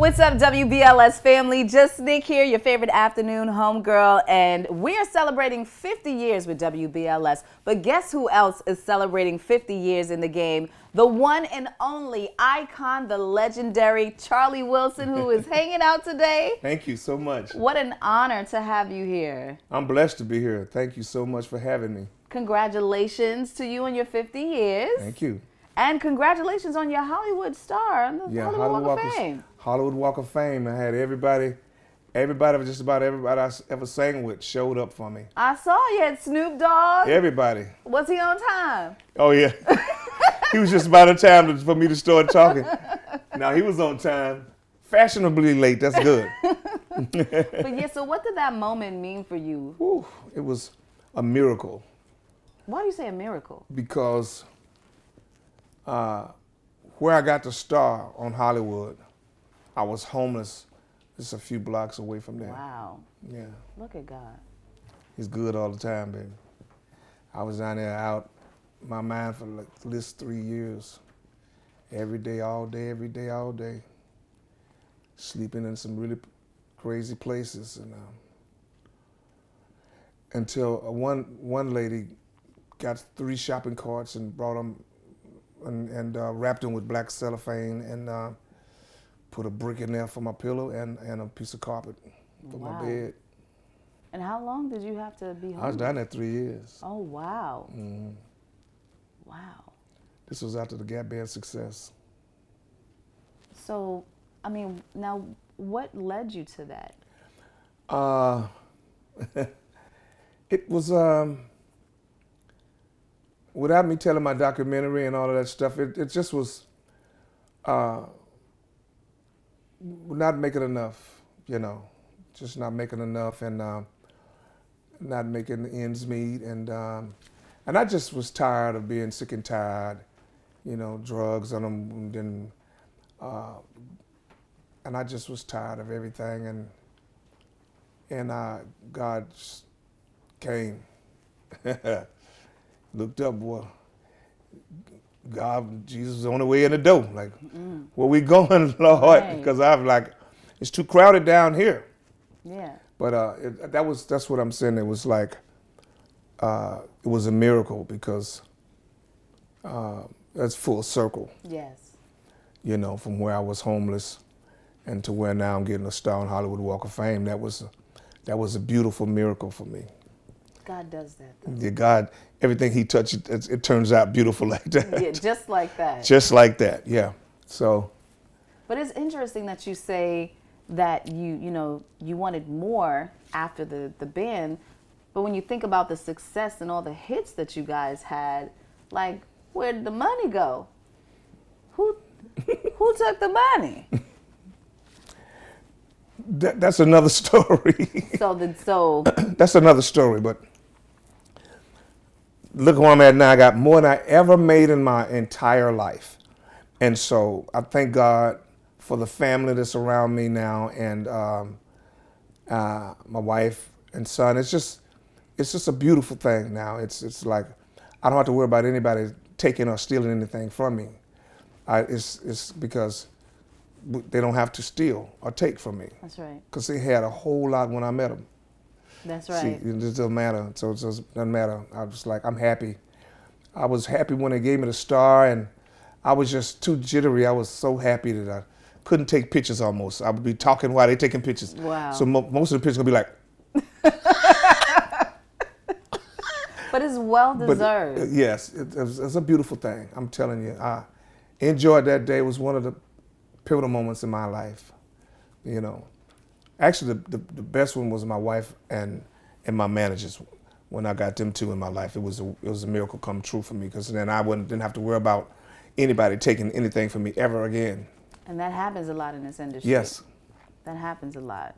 What's up, WBLS family? JusNik here, your favorite afternoon homegirl, and we are celebrating 50 years with WBLS. But guess who else is celebrating 50 years in the game? The one and only icon, the legendary Charlie Wilson, who is hanging out today. Thank you so much. What an honor to have you here. I'm blessed to be here. Thank you so much for having me. Congratulations to you on your 50 years. Thank you. And congratulations on your Hollywood star on the Hollywood Walk of Fame. Hollywood Walk of Fame. I had everybody, just about everybody I ever sang with showed up for me. I saw you had Snoop Dogg. Everybody. Was he on time? Oh, yeah. He was just about on time for me to start talking. Now, he was on time. Fashionably late. That's good. But yeah, so what did that moment mean for you? Whew, it was a miracle. Why do you say a miracle? Because where I got to star on Hollywood, I was homeless just a few blocks away from there. Wow. Yeah. Look at God. He's good all the time, baby. I was down there out my mind for like at least 3 years. Every day, all day, every day, all day. Sleeping in some really crazy places. And until one lady got 3 shopping carts and brought them and wrapped them with black cellophane and put a brick in there for my pillow and a piece of carpet for my bed. And how long did you have to be home? I was down there 3 years. Oh, wow. Mm-hmm. Wow. This was after the Gap Band success. So, I mean, now what led you to that? It was, without me telling my documentary and all of that stuff, it just was not making enough, just not making enough and not making ends meet. And I just was tired of being sick and tired, drugs on them, and I just was tired of everything. And God came, looked up, well, God, Jesus was on the way in the door. Like, where we going, Lord? Right. Because I'm like, it's too crowded down here. Yeah. But that's what I'm saying. It was like, it was a miracle because that's full circle. Yes. From where I was homeless and to where now I'm getting a star on Hollywood Walk of Fame. That was a beautiful miracle for me. God does that, though. Yeah, God, everything he touches, it turns out beautiful like that. Yeah, just like that. Just like that, yeah. So. But it's interesting that you say that you wanted more after the band, but when you think about the success and all the hits that you guys had, like, where did the money go? Who took the money? That's another story. So That's another story, but look where I'm at now. I got more than I ever made in my entire life. And so I thank God for the family that's around me now and my wife and son. It's just a beautiful thing now. It's like I don't have to worry about anybody taking or stealing anything from me. It's because they don't have to steal or take from me. That's right. Because they had a whole lot when I met them. That's right. See, it just doesn't matter. So it just doesn't matter. I was like, I'm happy. I was happy when they gave me the star, and I was just too jittery. I was so happy that I couldn't take pictures almost. I would be talking while they taking pictures. Wow. So most of the pictures would be like. But it's well deserved. But, yes, it's a beautiful thing. I'm telling you. I enjoyed that day. It was one of the pivotal moments in my life. Actually, the best one was my wife and my managers. When I got them two in my life, it was a miracle come true for me because then I didn't have to worry about anybody taking anything from me ever again. And that happens a lot in this industry. Yes. That happens a lot.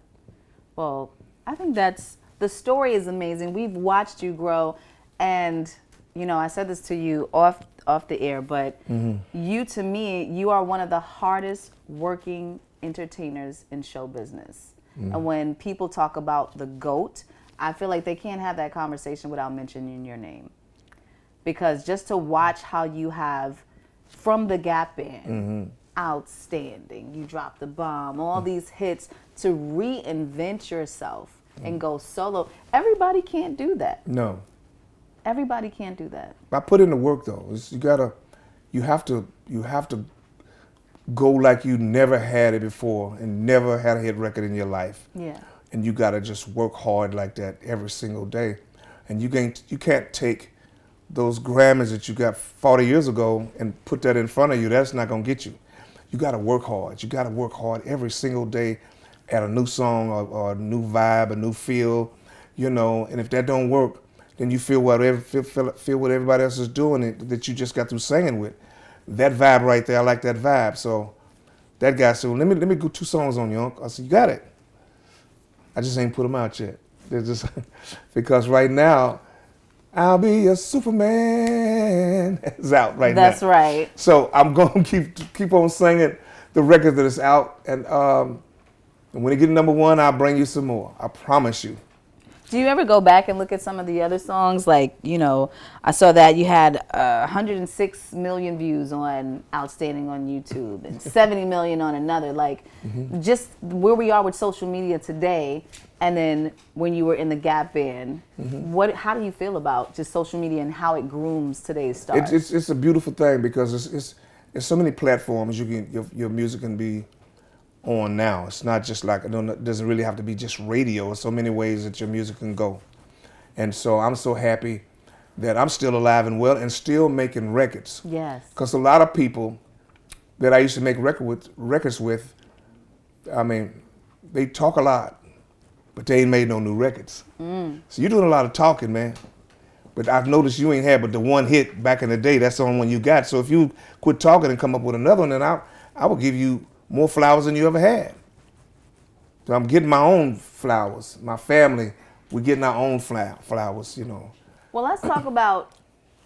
Well, I think the story is amazing. We've watched you grow, and I said this to you off the air, but you, to me, you are one of the hardest working entertainers in show business. And when people talk about the GOAT, I feel like they can't have that conversation without mentioning your name. Because just to watch how you have, from the Gap Band, Outstanding, You Dropped the Bomb, all these hits to reinvent yourself and go solo. Everybody can't do that. No. Everybody can't do that. I put in the work though. You have to go like you never had it before and never had a hit record in your life. Yeah. And you gotta just work hard like that every single day. And you can't take those Grammys that you got 40 years ago and put that in front of you. That's not gonna get you. You gotta work hard. You gotta work hard every single day at a new song or a new vibe, a new feel, and if that don't work, then you feel what everybody else is doing that you just got through singing with. That vibe right there, I like that vibe. So that guy said, well, let me go 2 songs on you, Uncle. I said, you got it. I just ain't put them out yet. They're just because right now, I'll be a Superman is out right now. That's right. So I'm going to keep on singing the record that is out. And when it gets #1, I'll bring you some more. I promise you. Do you ever go back and look at some of the other songs? Like, I saw that you had 106 million views on Outstanding on YouTube and 70 million on another. Like, just where we are with social media today, and then when you were in the Gap Band, how do you feel about just social media and how it grooms today's stars? It's a beautiful thing because it's so many platforms your music can be on now. It's not just like, it doesn't really have to be just radio. There's so many ways that your music can go. And so I'm so happy that I'm still alive and well and still making records. Yes. Because a lot of people that I used to make records with, I mean, they talk a lot, but they ain't made no new records. So you're doing a lot of talking, man. But I've noticed you ain't had but the one hit back in the day. That's the only one you got. So if you quit talking and come up with another one, then I will give you more flowers than you ever had. So I'm getting my own flowers. My family, we're getting our own flowers, Well, let's talk about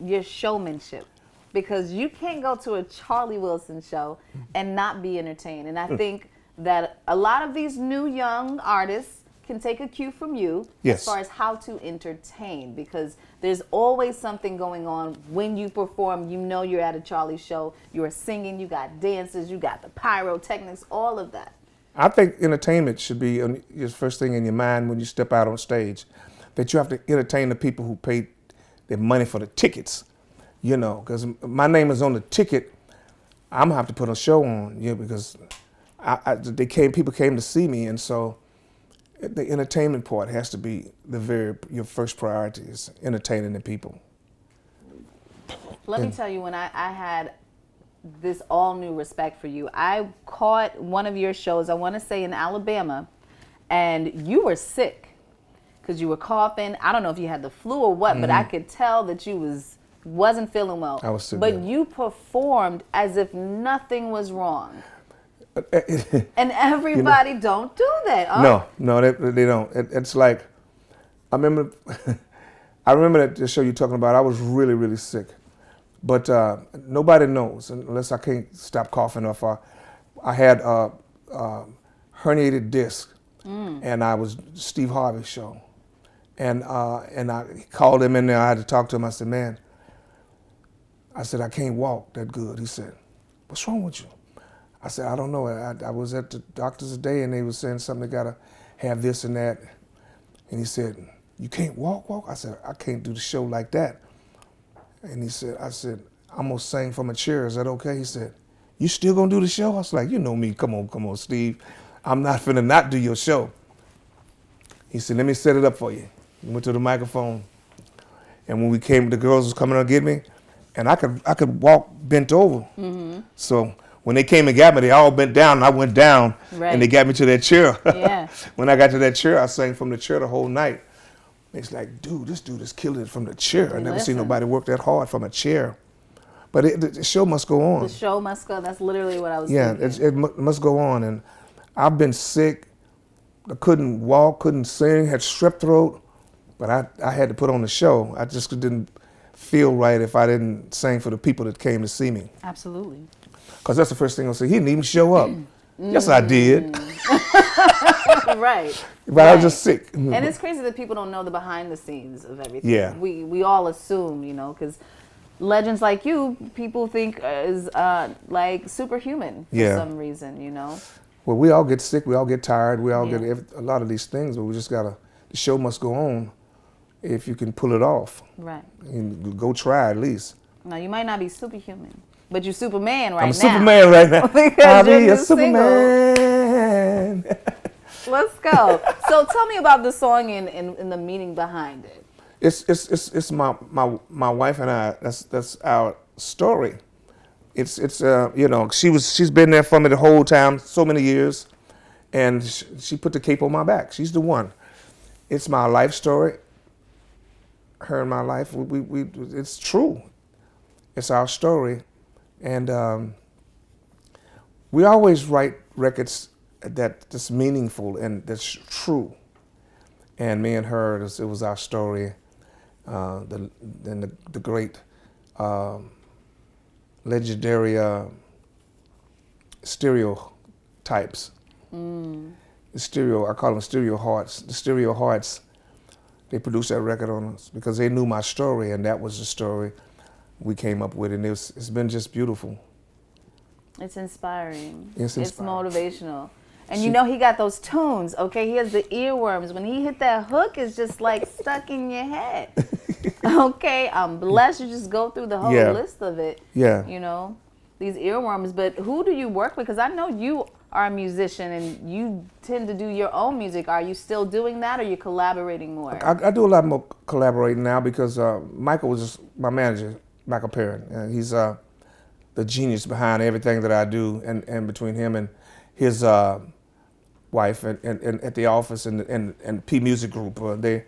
your showmanship, because you can't go to a Charlie Wilson show and not be entertained. And I think that a lot of these new young artists can take a cue from you as far as how to entertain, because there's always something going on when you perform. You're at a Charlie show, you're singing, you got dances, you got the pyrotechnics, all of that. I think entertainment should be your first thing in your mind when you step out on stage, that you have to entertain the people who paid their money for the tickets, because my name is on the ticket. I'm gonna have to put a show on, because people came to see me, and so the entertainment part has to be your first priority is entertaining the people. Let me tell you, when I had this all new respect for you, I caught one of your shows, I want to say in Alabama, and you were sick because you were coughing. I don't know if you had the flu or what, but I could tell that you wasn't feeling well. I was sick. But you performed as if nothing was wrong. And everybody don't do that, huh? No, they don't. It's like, I remember that the show you're talking about, I was really, really sick. But nobody knows unless I can't stop coughing. Or if I had herniated disc, and I was Steve Harvey's show. And I called him in there, I had to talk to him. I said, man, I can't walk that good. He said, what's wrong with you? I said, I don't know. I was at the doctor's today, and they were saying something, they got to have this and that. And he said, you can't walk? I said, I can't do the show like that. And I said, I'm going to sing from a chair. Is that okay? He said, you still going to do the show? I was like, you know me. Come on, Steve. I'm not finna not do your show. He said, let me set it up for you. We went to the microphone. And when we came, the girls was coming to get me, and I could walk bent over. So when they came and got me, they all bent down, and I went down, and they got me to that chair. Yeah. When I got to that chair, I sang from the chair the whole night. It's like, dude, this dude is killing it from the chair. I never seen nobody work that hard from a chair. But the show must go on. The show must go. That's literally what I was thinking. Yeah, it must go on. And I've been sick. I couldn't walk, couldn't sing, had strep throat. But I had to put on the show. I just didn't feel right if I didn't sing for the people that came to see me. Absolutely. Because that's the first thing I'll say. He didn't even show up. Yes, I did. Right. But I was just sick. And it's crazy that people don't know the behind the scenes of everything. Yeah. We all assume, because legends like you, people think is like superhuman for Yeah. some reason, you know? Well, we all get sick, we all get tired, we all Yeah. get a lot of these things, but we just gotta, the show must go on if you can pull it off. Right. And go try at least. Now, you might not be superhuman, but you're Superman right now. I'm a Superman right now. Because I'll you're be a new single. Superman. Let's go. So tell me about the song and the meaning behind it. It's my wife and I. That's our story. It's you know, she's been there for me the whole time, so many years, and she put the cape on my back. She's the one. It's my life story. Her and my life. We it's true. It's our story, and we always write records that's meaningful and that's true. And me and her, it was our story. The great legendary stereotypes. I call them stereo hearts. The stereo hearts, they produced that record on us because they knew my story, and that was the story we came up with, and it's been just beautiful. It's inspiring. It's inspiring. It's motivational. And you know he got those tunes, okay? He has the earworms. When he hit that hook, it's just like stuck in your head. Okay, I'm blessed. You just go through the whole list of it. Yeah. You know, these earworms. But who do you work with? Because I know you are a musician and you tend to do your own music. Are you still doing that, or are you collaborating more? I do a lot more collaborating now because Michael was just my manager, Michael Perrin, and he's the genius behind everything that I do, and between him and his wife and at the office and P Music Group, they're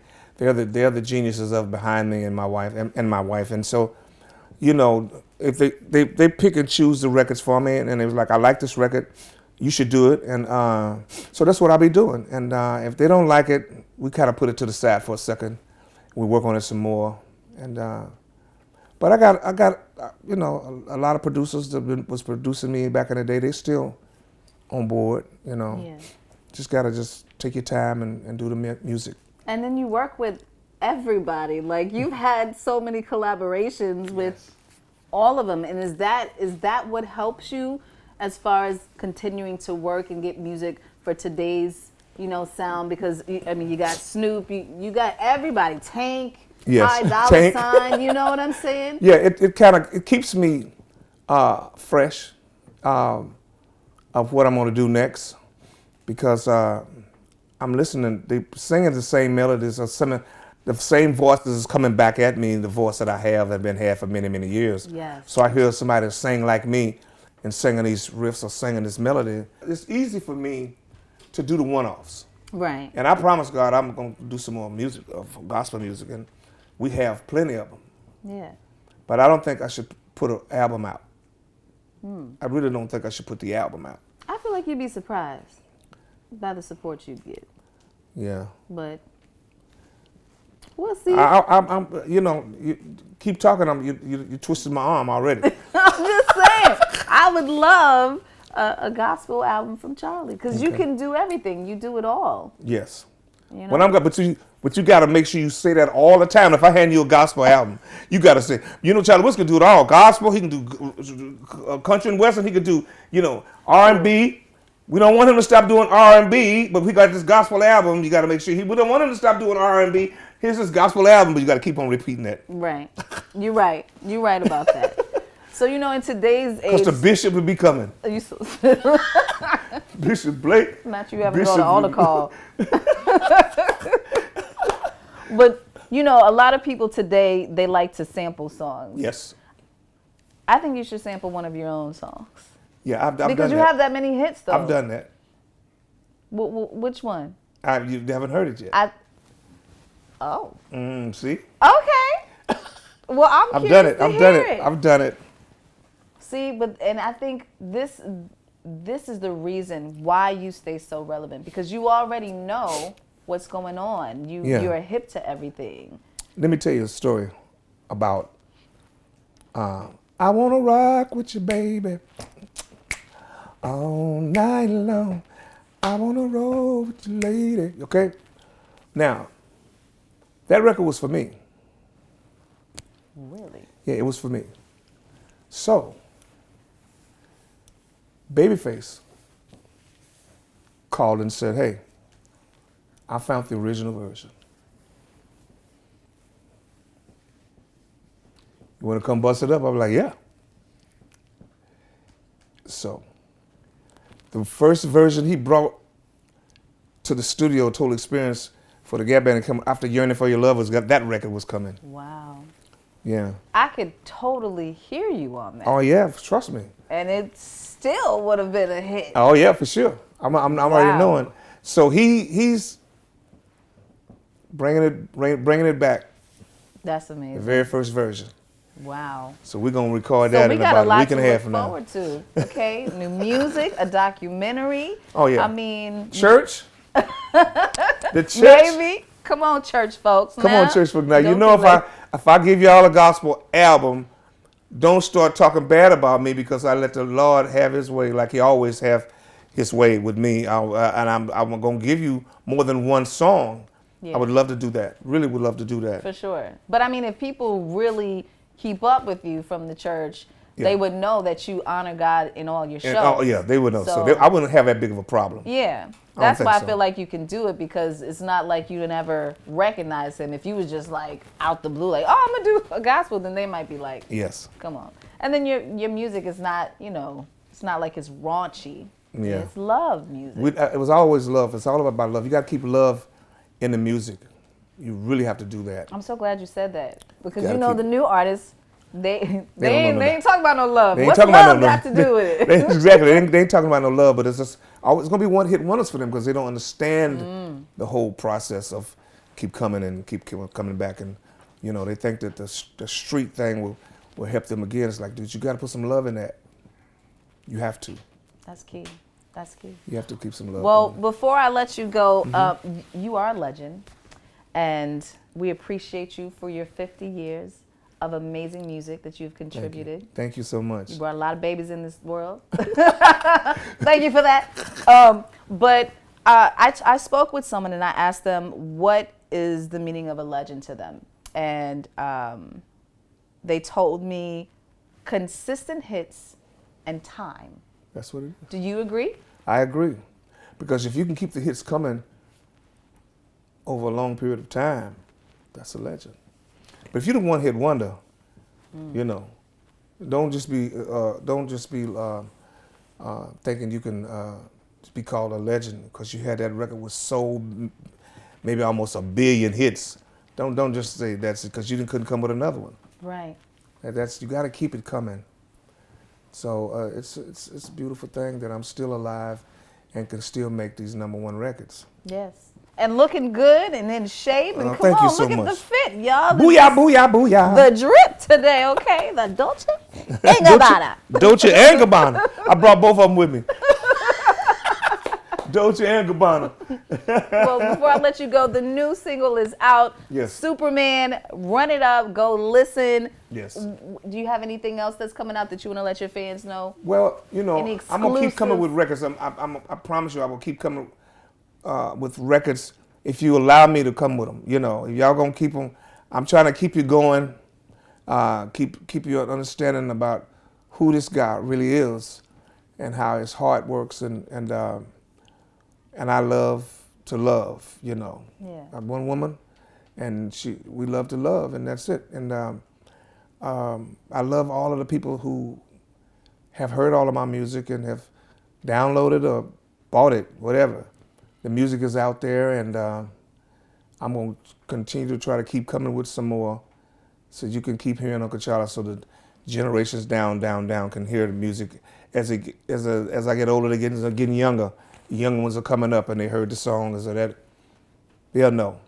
the geniuses of behind me and my wife and so, you know, if they pick and choose the records for me, and they was like, I like this record, you should do it, and so that's what I'll be doing. And if they don't like it, we kind of put it to the side for a second. We work on it some more, and but I got you know, a lot of producers that was producing me back in the day. They still on board, you know. Yeah. Just gotta take your time and do the music. And then you work with everybody. Like, you've had so many collaborations with all of them. And is that what helps you as far as continuing to work and get music for today's, you know, sound? Because I mean, you got Snoop, you got everybody, Tank, High Dollar Tank. Sign. You know what I'm saying? Yeah, it keeps me fresh of what I'm gonna do next, because I'm listening. They singing the same melodies, or some the same voices is coming back at me. The voice that I have been had for many, many years. Yes. So I hear somebody sing like me and singing these riffs or singing this melody. It's easy for me to do the one-offs. Right. And I promise God I'm gonna do some more music, gospel music, and we have plenty of them. Yeah. But I don't think I should put an album out. I really don't think I should put the album out. I feel like you'd be surprised by the support you'd get. Yeah. But we'll see. I'm you know, you keep talking. You twisted my arm already. I'm just saying, I would love a gospel album from Charlie, because you can do everything. You do it all. Yes. You know? When I'm but you got to make sure you say that all the time. If I hand you a gospel album, you got to say, you know, Charlie Woods can do it all. Gospel, he can do country and western. He can do, you know, R&B. We don't want him to stop doing R&B, but we got this gospel album. You got to make sure we don't want him to stop doing R&B. Here's this gospel album, but you got to keep on repeating that. Right. You're right. You're right about that. So, you know, in today's age, Because the bishop would be coming. Bishop Blake. Not you having to go to altar call. But, you know, a lot of people today, they like to sample songs. Yes. I think you should sample one of your own songs. Yeah, I've done that. Because you have that many hits, though. I've done that. Which one? You haven't heard it yet. See? Okay. Well, I'm I've done curious it. I've done it. See, and I think this is the reason why you stay so relevant, because you already know what's going on. You're hip to everything. Let me tell you a story about I want to rock with you, baby, all night long. I want to roll with you, lady. Okay? Now, that record was for me. Really? Yeah, it was for me. So, Babyface called and said, hey, I found the original version. You want to come bust it up? I was like, yeah. So, the first version he brought to the studio, Total Experience, for the Gap Band, and come after Yearning for Your Love, that record was coming. Wow. Yeah. I could totally hear you on that. Oh yeah, trust me. And it still would have been a hit. Oh yeah, for sure. I'm already knowing. So he's bringing it back. That's amazing. The very first version. Wow. So we're gonna record that in about a week and a half from now. So we got a lot to look forward to. Okay, new music, a documentary. Oh yeah. I mean, church. The church. Baby, come on, church folks. Come on, church folks. Now you know if I give y'all a gospel album, don't start talking bad about me because I let the Lord have His way like He always have His way with me. I'm gonna give you more than one song. Yeah. I would love to do that. Really would love to do that. For sure. But I mean, if people really keep up with you from the church, they would know that you honor God in all your shows. Oh yeah, they would know. So I wouldn't have that big of a problem. Yeah. That's why I feel like you can do it, because it's not like you never recognize Him. If you was just like out the blue, like, oh, I'm gonna do a gospel, then they might be like, yes, come on. And then your music is not, it's not like it's raunchy. Yeah, it's love music. It was always love. It's all about love. You got to keep love in the music. You really have to do that. I'm so glad you said that, because the new artists, they ain't talking about no love. They ain't What's talking love about no love. got to do with it? Exactly. They ain't talking about no love, but it's just always going to be one-hit wonders for them because they don't understand the whole process of keep coming and keep coming back. And, they think that the street thing will help them again. It's like, dude, you got to put some love in that. You have to. That's key. That's key. You have to keep some love. Well, before I let you go, you are a legend, and we appreciate you for your 50 years of amazing music that you've contributed. Thank you so much. You brought a lot of babies in this world. Thank you for that. But I spoke with someone and I asked them, what is the meaning of a legend to them? And they told me consistent hits and time. That's what it is. Do you agree? I agree. Because if you can keep the hits coming over a long period of time, that's a legend. But if you're the one-hit wonder, don't just be thinking you can be called a legend because you had that record with sold maybe almost 1 billion hits. Don't just say that's because you couldn't come with another one. Right. You got to keep it coming. So it's a beautiful thing that I'm still alive and can still make these #1 records. Yes. And looking good and in shape. And come thank on, you so look much. at the fit, y'all. Booyah, booyah, booyah. The drip today, okay? The Dolce and Gabbana. Dolce and Gabbana. I brought both of them with me. Dolce and Gabbana. Well, before I let you go, the new single is out. Yes. Superman, run it up, go listen. Yes. Do you have anything else that's coming out that you want to let your fans know? Well, I'm going to keep coming with records. I promise you I will keep coming with records if you allow me to come with them. If y'all going to keep them, I'm trying to keep you going, keep you understanding about who this guy really is and how his heart works and I love to love, Yeah. I'm one woman and we love to love and that's it. And I love all of the people who have heard all of my music and have downloaded or bought it, whatever. The music is out there and I'm going to continue to try to keep coming with some more so you can keep hearing Uncle Charlie so that generations down can hear the music. As I get older, they're getting younger. The young ones are coming up and they heard the songs or that. They'll know.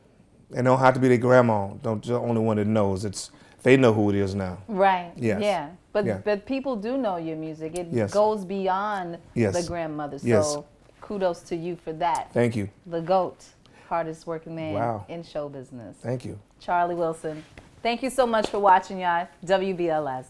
They don't have to be their grandma. Don't the only one that knows. They know who it is now. Right. Yes. Yeah. But people do know your music. It goes beyond the grandmother. So kudos to you for that. Thank you. The GOAT, hardest working man in show business. Thank you. Charlie Wilson. Thank you so much for watching, y'all. WBLS.